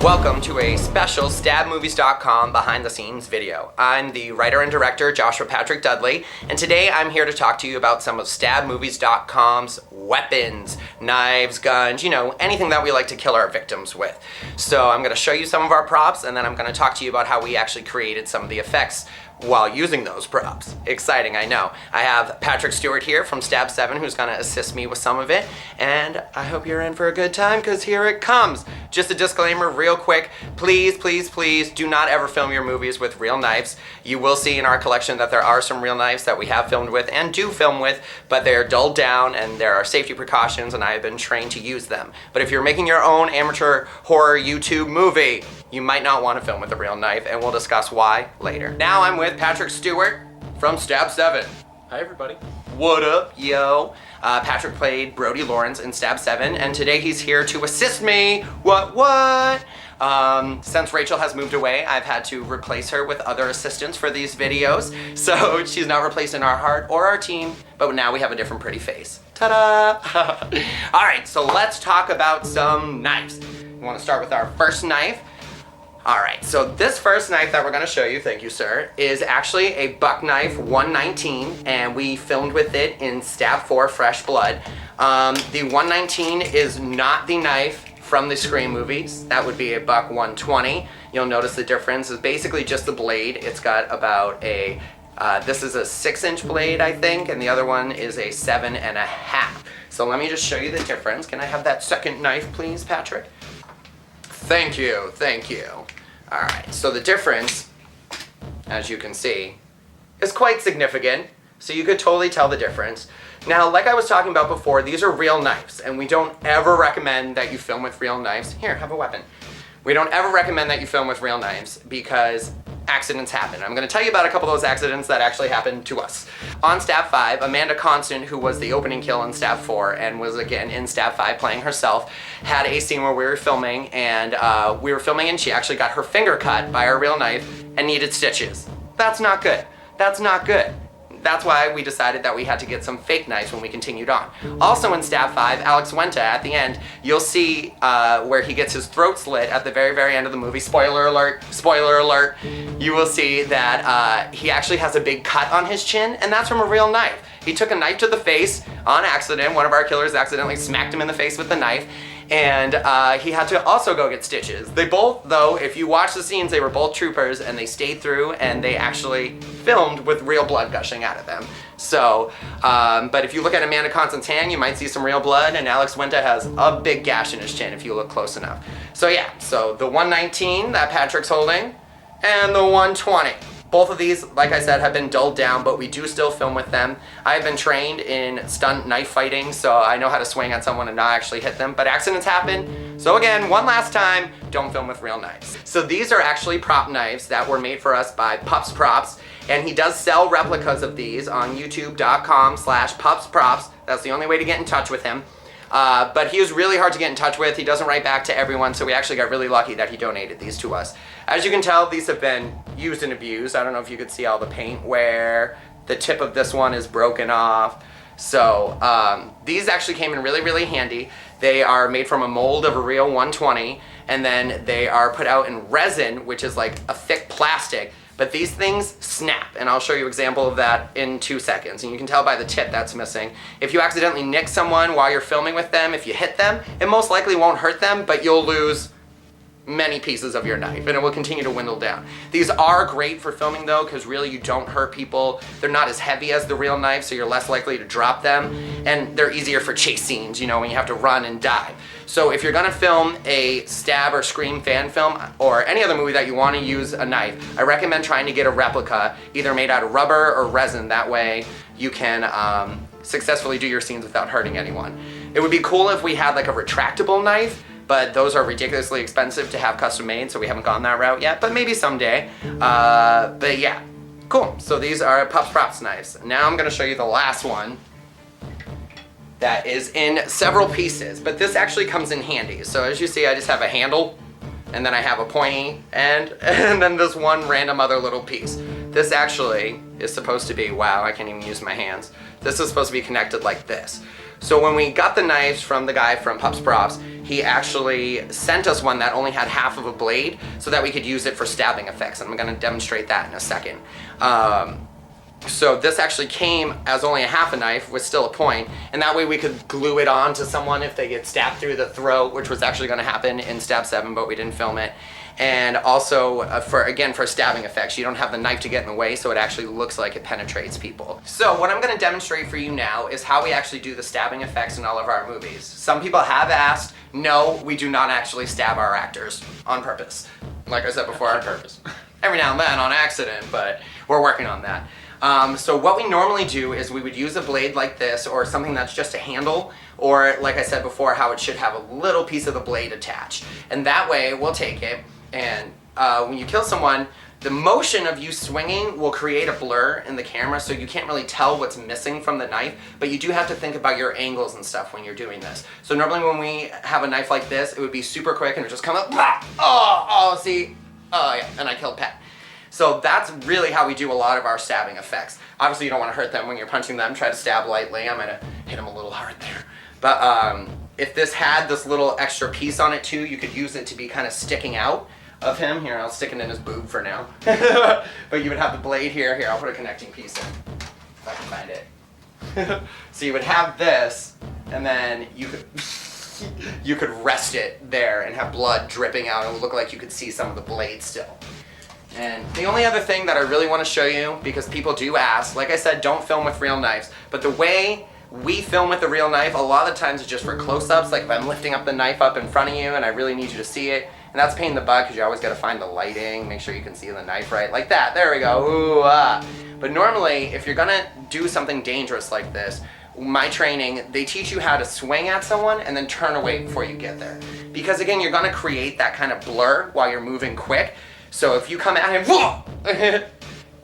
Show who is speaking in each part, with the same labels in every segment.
Speaker 1: Welcome to a special StabMovies.com behind the scenes video. I'm the writer and director Joshua Patrick Dudley, and today I'm here to talk to you about some of StabMovies.com's weapons, knives, guns, anything that we like to kill our victims with. So I'm going to show you some of our props, and then I'm going to talk to you about how we actually created some of the effects while using those props. Exciting, I know. I have Patrick Stewart here from Stab7 who's going to assist me with some of it, and I hope you're in for a good time because here it comes. Just a disclaimer real quick, please, please, please do not ever film your movies with real knives. You will see in our collection that there are some real knives that we have filmed with and do film with, but they're dulled down and there are safety precautions and I have been trained to use them. But if you're making your own amateur horror YouTube movie, you might not want to film with a real knife, and we'll discuss why later. Now I'm with Patrick Stewart from Stab7.
Speaker 2: Hi everybody.
Speaker 1: What up, yo? Patrick played Brody Lawrence in Stab7, and today he's here to assist me. What? Since Rachel has moved away, I've had to replace her with other assistants for these videos, so she's not replacing our heart or our team, but now we have a different pretty face. Ta-da! Alright, so let's talk about some knives. You want to start with our first knife? Alright, so this first knife that we're going to show you, thank you sir, is actually a buck knife 119, and we filmed with it in Stab4 Fresh Blood. The 119 is not the knife from the Scream movies. That would be a buck 120. You'll notice the difference is basically just the blade. It's got about a, this is a 6-inch blade I think, and the other one is a 7.5. So let me just show you the difference. Can I have that second knife please, Patrick? Thank you, thank you. Alright, so the difference, as you can see, is quite significant, so you could totally tell the difference. Now, like I was talking about before, these are real knives, and we don't ever recommend that you film with real knives. Here, have a weapon. We don't ever recommend that you film with real knives because accidents happen. I'm going to tell you about a couple of those accidents that actually happened to us. On Stab5, Amanda Constant, who was the opening kill in Stab4 and was again in Stab5 playing herself, had a scene where we were filming and she actually got her finger cut by a real knife and needed stitches. That's not good. That's not good. That's why we decided that we had to get some fake knives when we continued on. Also in Stab5, Alex Wenta, at the end, you'll see where he gets his throat slit at the very, very end of the movie. Spoiler alert, spoiler alert. You will see that he actually has a big cut on his chin, and that's from a real knife. He took a knife to the face on accident. One of our killers accidentally smacked him in the face with the knife, and he had to also go get stitches. They both, though, if you watch the scenes, they were both troopers, and they stayed through, and they actually filmed with real blood gushing out of them. So, but if you look at Amanda Constant's hand, you might see some real blood, and Alex Wenta has a big gash in his chin if you look close enough. So yeah, so the 119 that Patrick's holding, and the 120. Both of these, like I said, have been dulled down, but we do still film with them. I've been trained in stunt knife fighting, so I know how to swing at someone and not actually hit them, but accidents happen. So again, one last time, don't film with real knives. So these are actually prop knives that were made for us by Pups Props, and he does sell replicas of these on youtube.com/pupsprops. That's the only way to get in touch with him. But he was really hard to get in touch with. He doesn't write back to everyone, so we actually got really lucky that he donated these to us. As you can tell, these have been used and abused. I don't know if you could see all the paint where the tip of this one is broken off. So these actually came in really, really handy. They are made from a mold of a real 120, and then they are put out in resin, which is like a thick plastic. But these things snap, and I'll show you an example of that in 2 seconds. And you can tell by the tip that's missing. If you accidentally nick someone while you're filming with them, if you hit them, it most likely won't hurt them, but you'll lose many pieces of your knife, and it will continue to dwindle down. These are great for filming though, because really you don't hurt people. They're not as heavy as the real knife, so you're less likely to drop them, and they're easier for chase scenes, when you have to run and dive. So if you're gonna film a Stab or Scream fan film, or any other movie that you wanna use a knife, I recommend trying to get a replica, either made out of rubber or resin. That way you can successfully do your scenes without hurting anyone. It would be cool if we had like a retractable knife, but those are ridiculously expensive to have custom made, so we haven't gone that route yet, but maybe someday. But yeah, cool. So these are Pups Props knives. Now I'm gonna show you the last one that is in several pieces, but this actually comes in handy. So as you see, I just have a handle, and then I have a pointy end, and then this one random other little piece. This actually is supposed to be, wow, I can't even use my hands. This is supposed to be connected like this. So when we got the knives from the guy from Pups Props, he actually sent us one that only had half of a blade so that we could use it for stabbing effects. And I'm gonna demonstrate that in a second. So this actually came as only a half a knife with still a point, and that way we could glue it on to someone if they get stabbed through the throat, which was actually gonna happen in Stab 7, but we didn't film it. And also for stabbing effects, you don't have the knife to get in the way, so it actually looks like it penetrates people. So what I'm gonna demonstrate for you now is how we actually do the stabbing effects in all of our movies. Some people have asked, no, we do not actually stab our actors on purpose. Like I said before, on purpose. Every now and then on accident, but we're working on that. So what we normally do is we would use a blade like this, or something that's just a handle, or like I said before, how it should have a little piece of the blade attached. And that way we'll take it, and when you kill someone, the motion of you swinging will create a blur in the camera, so you can't really tell what's missing from the knife, but you do have to think about your angles and stuff when you're doing this. So normally when we have a knife like this, it would be super quick and it would just come up, see, yeah, and I killed Pat. So that's really how we do a lot of our stabbing effects. Obviously you don't want to hurt them when you're punching them. Try to stab lightly. I'm gonna hit them a little hard there. But if this had this little extra piece on it too, you could use it to be kind of sticking out of him. Here, I'll stick it in his boob for now. But you would have the blade here. Here, I'll put a connecting piece in, if I can find it. So you would have this, and then you could rest it there and have blood dripping out. It would look like you could see some of the blade still. And the only other thing that I really want to show you, because people do ask, like I said, don't film with real knives, but the way we film with the real knife, a lot of the times it's just for close-ups, like if I'm lifting up the knife up in front of you and I really need you to see it, and that's a pain in the butt because you always got to find the lighting, make sure you can see the knife right, like that, there we go, ooh, ah. But normally, if you're gonna do something dangerous like this, my training, they teach you how to swing at someone and then turn away before you get there. Because again, you're gonna create that kind of blur while you're moving quick. So if you come at him, whoa!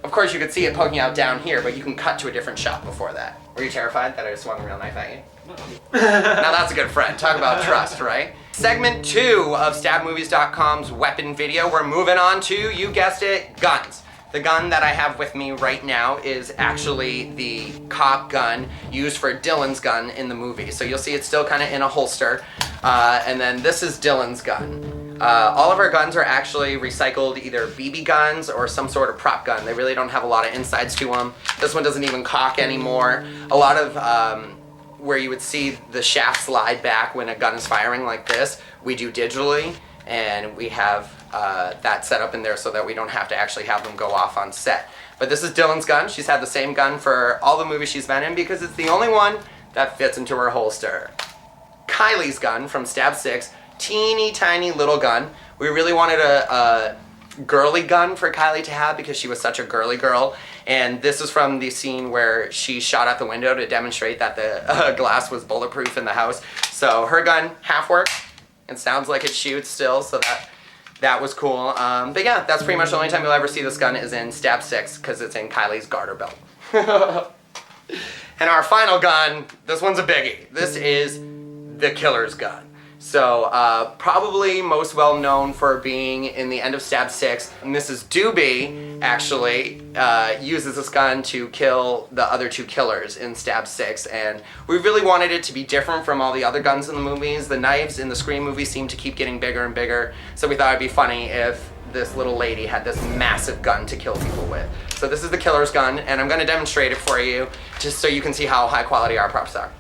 Speaker 1: Of course you could see it poking out down here, but you can cut to a different shot before that. Were you terrified that I swung a real knife at you? Now that's a good friend. Talk about trust, right? Segment 2 of StabMovies.com's weapon video. We're moving on to, you guessed it, guns. The gun that I have with me right now is actually the cop gun used for Dylan's gun in the movie. So you'll see it's still kind of in a holster. And then this is Dylan's gun. All of our guns are actually recycled either BB guns or some sort of prop gun. They really don't have a lot of insides to them. This one doesn't even cock anymore. A lot of where you would see the shaft slide back when a gun is firing like this, we do digitally, and we have that set up in there so that we don't have to actually have them go off on set. But this is Dylan's gun. She's had the same gun for all the movies she's been in because it's the only one that fits into her holster. KYLIE'S gun from Stab 6. Teeny tiny little gun. We really wanted a girly gun for Kylie to have because she was such a girly girl, and this is from the scene where she shot out the window to demonstrate that the glass was bulletproof in the house. So her gun half works and sounds like it shoots still, so that was cool. But yeah, that's pretty much the only time you'll ever see this gun is in Stab 6 because it's in Kylie's garter belt. And our final gun, this one's a biggie. This is the killer's gun. So probably most well known for being in the end of Stab 6. Mrs. Doobie actually uses this gun to kill the other two killers in Stab 6, and we really wanted it to be different from all the other guns in the movies. The knives in the Scream movies seem to keep getting bigger and bigger, so we thought it'd be funny if this little lady had this massive gun to kill people with. So this is the killer's gun, and I'm going to demonstrate it for you just so you can see how high quality our props are.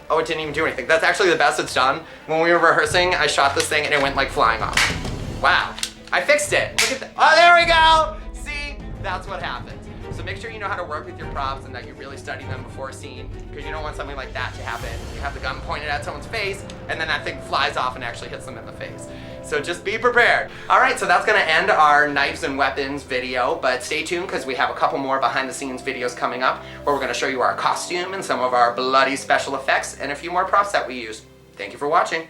Speaker 1: Oh, it didn't even do anything. That's actually the best it's done. When we were rehearsing, I shot this thing and it went like flying off. Wow, I fixed it. Look at that. Oh, there we go. See, that's what happens. So make sure you know how to work with your props and that you really study them before a scene, because you don't want something like that to happen. You have the gun pointed at someone's face and then that thing flies off and actually hits them in the face. So just be prepared. All right, so that's gonna end our knives and weapons video, but stay tuned because we have a couple more behind the scenes videos coming up where we're gonna show you our costume and some of our bloody special effects and a few more props that we use. Thank you for watching.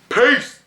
Speaker 1: Peace!